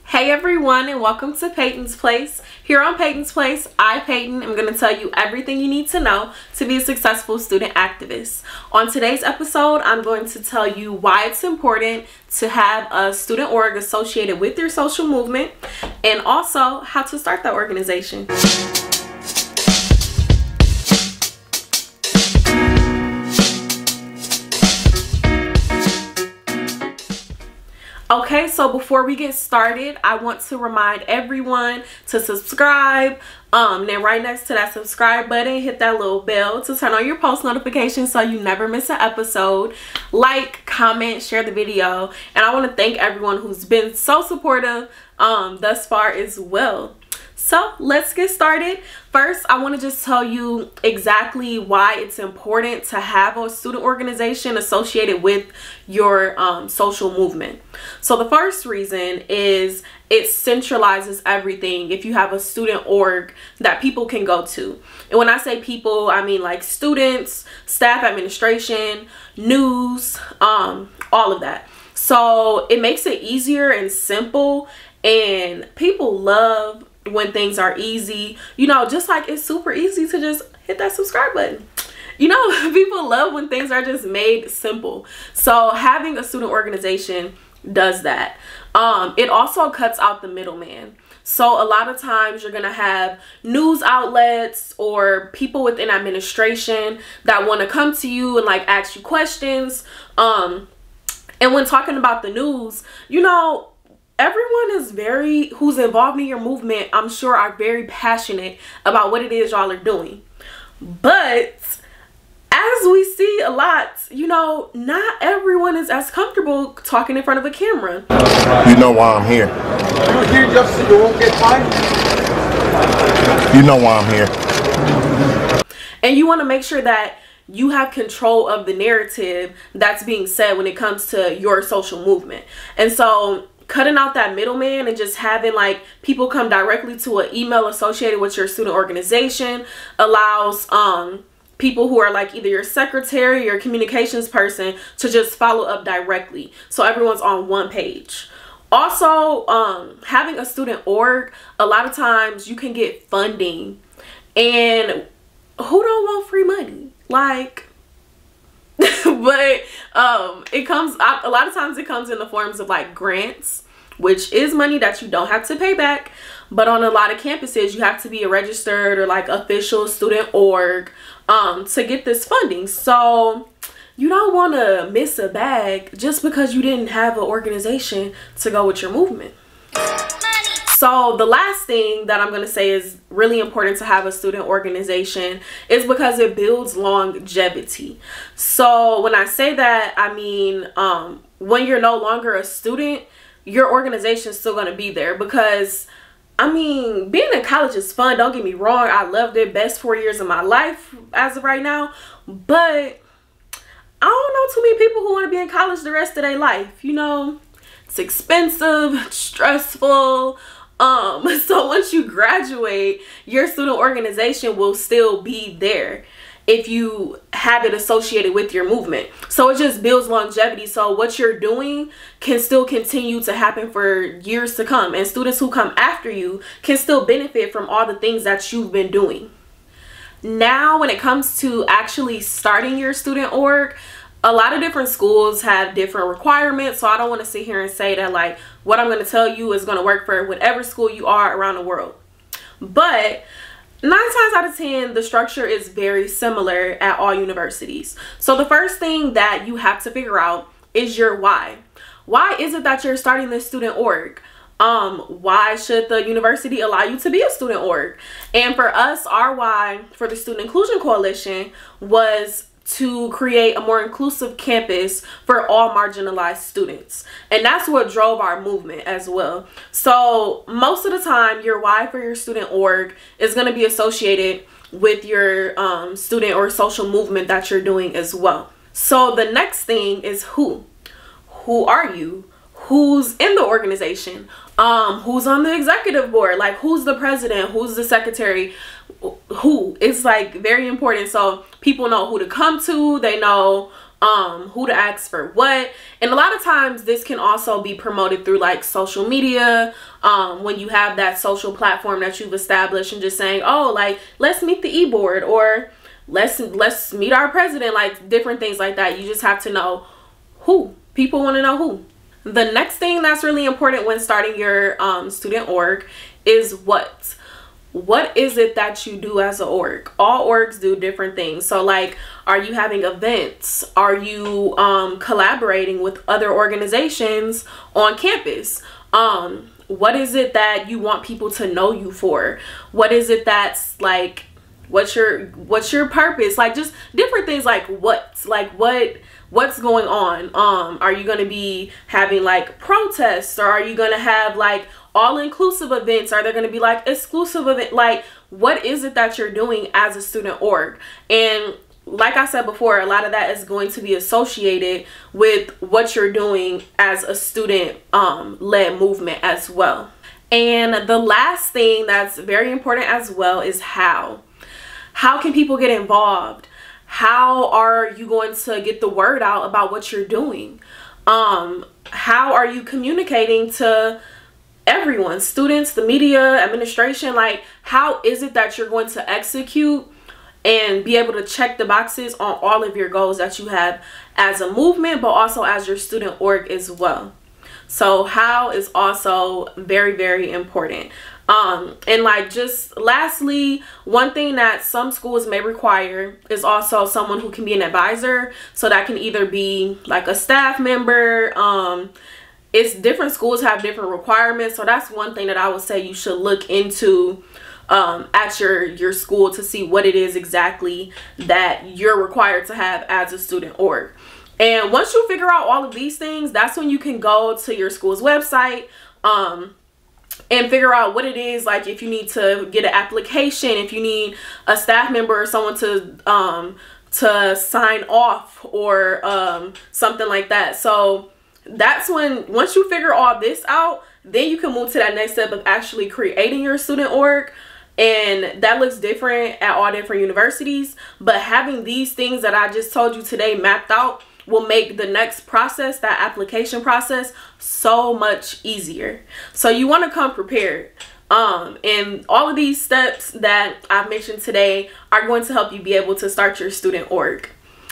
Hey everyone, and welcome to Peyton's Place. Here on Peyton's Place, Peyton, am going to tell you everything you need to know to be a successful student activist. On today's episode, I'm going to tell you why it's important to have a student org associated with your social movement, and also how to start that organization. Okay, so before we get started, I want to remind everyone to subscribe. Then right next to that subscribe button, hit that little bell to turn on your post notifications so you never miss an episode. Like, comment, share the video. And I want to thank everyone who's been so supportive thus far as well. So let's get started. First, I want to just tell you exactly why it's important to have a student organization associated with your social movement. So the first reason is it centralizes everything if you have a student org that people can go to. And when I say people, I mean like students, staff, administration, news, all of that. So it makes it easier and simple, and people love when things are easy. You know, just like it's super easy to just hit that subscribe button. You know, people love when things are just made simple. So having a student organization does that. It also cuts out the middleman. So a lot of times you're gonna have news outlets or people within administration that want to come to you and like ask you questions. And when talking about the news, you know, everyone is who's involved in your movement, I'm sure, are very passionate about what it is y'all are doing. But as we see a lot, you know, not everyone is as comfortable talking in front of a camera. You know why I'm here. You're here just so you won't get fined? You know why I'm here. And you want to make sure that you have control of the narrative that's being said when it comes to your social movement. And so cutting out that middleman and just having like people come directly to an email associated with your student organization allows people who are like either your secretary or communications person to just follow up directly, so everyone's on one page. Also, having a student org, a lot of times you can get funding, and who don't want free money? Like, but it comes, a lot of times it comes in the forms of like grants, which is money that you don't have to pay back. But on a lot of campuses, you have to be a registered or like official student org to get this funding. So you don't want to miss a bag just because you didn't have an organization to go with your movement. So the last thing that I'm going to say is really important to have a student organization is because it builds longevity. So when I say that, I mean when you're no longer a student, your organization is still going to be there. Because I mean, being in college is fun, don't get me wrong. I loved it. Best 4 years of my life as of right now. But I don't know too many people who want to be in college the rest of their life. You know, it's expensive, it's stressful. So once you graduate, your student organization will still be there if you have it associated with your movement. So it just builds longevity. So what you're doing can still continue to happen for years to come, and students who come after you can still benefit from all the things that you've been doing. Now, when it comes to actually starting your student org, a lot of different schools have different requirements, so I don't want to sit here and say that like what I'm going to tell you is going to work for whatever school you are around the world. But 9 times out of 10, the structure is very similar at all universities. So the first thing that you have to figure out is your why. Why is it that you're starting this student org? Why should the university allow you to be a student org? And for us, our why for the Student Inclusion Coalition was to create a more inclusive campus for all marginalized students. And that's what drove our movement as well. So most of the time, your why for your student org is going to be associated with your student or social movement that you're doing as well. So the next thing is who. Who are you? Who's in the organization? Who's on the executive board? Like, who's the president? Who's the secretary? Who? It's like very important, so people know who to come to. They know who to ask for what. And a lot of times this can also be promoted through like social media, when you have that social platform that you've established, and just saying, oh, like, let's meet the e-board, or let's meet our president, like different things like that. You just have to know who. People want to know who. The next thing that's really important when starting your student org is what is it that you do as an org? All orgs do different things. So like, are you having events? Are you collaborating with other organizations on campus? What is it that you want people to know you for? What is it that's like, what's your purpose? Like, just different things, like what's going on. Are you going to be having like protests, or are you going to have like all-inclusive events? Are there going to be like exclusive event? Like, what is it that you're doing as a student org? And like I said before, a lot of that is going to be associated with what you're doing as a student led movement as well. And the last thing that's very important as well is how can people get involved? How are you going to get the word out about what you're doing? How are you communicating to everyone, students, the media, administration? Like, how is it that you're going to execute and be able to check the boxes on all of your goals that you have as a movement, but also as your student org as well? So how is also very, very important. And like, just lastly, one thing that some schools may require is also someone who can be an advisor. So that can either be like a staff member. It's different schools have different requirements. So that's one thing that I would say you should look into at your school, to see what it is exactly that you're required to have as a student org. And once you figure out all of these things, that's when you can go to your school's website and figure out what it is. Like, if you need to get an application, if you need a staff member or someone to sign off, or something like that. So that's when, once you figure all this out, then you can move to that next step of actually creating your student org. And that looks different at all different universities, but having these things that I just told you today mapped out will make the next process, that application process, so much easier. So you want to come prepared. And all of these steps that I've mentioned today are going to help you be able to start your student org.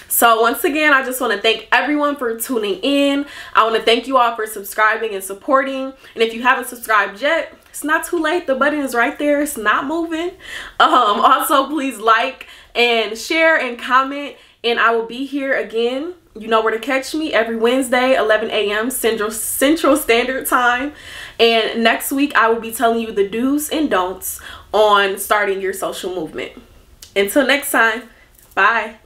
So once again, I just want to thank everyone for tuning in. I want to thank you all for subscribing and supporting. And if you haven't subscribed yet, it's not too late. The button is right there. It's not moving. Also, please like and share and comment. And I will be here again. You know where to catch me, every Wednesday, 11 a.m. Central Standard Time. And next week, I will be telling you the do's and don'ts on starting your social movement. Until next time, bye.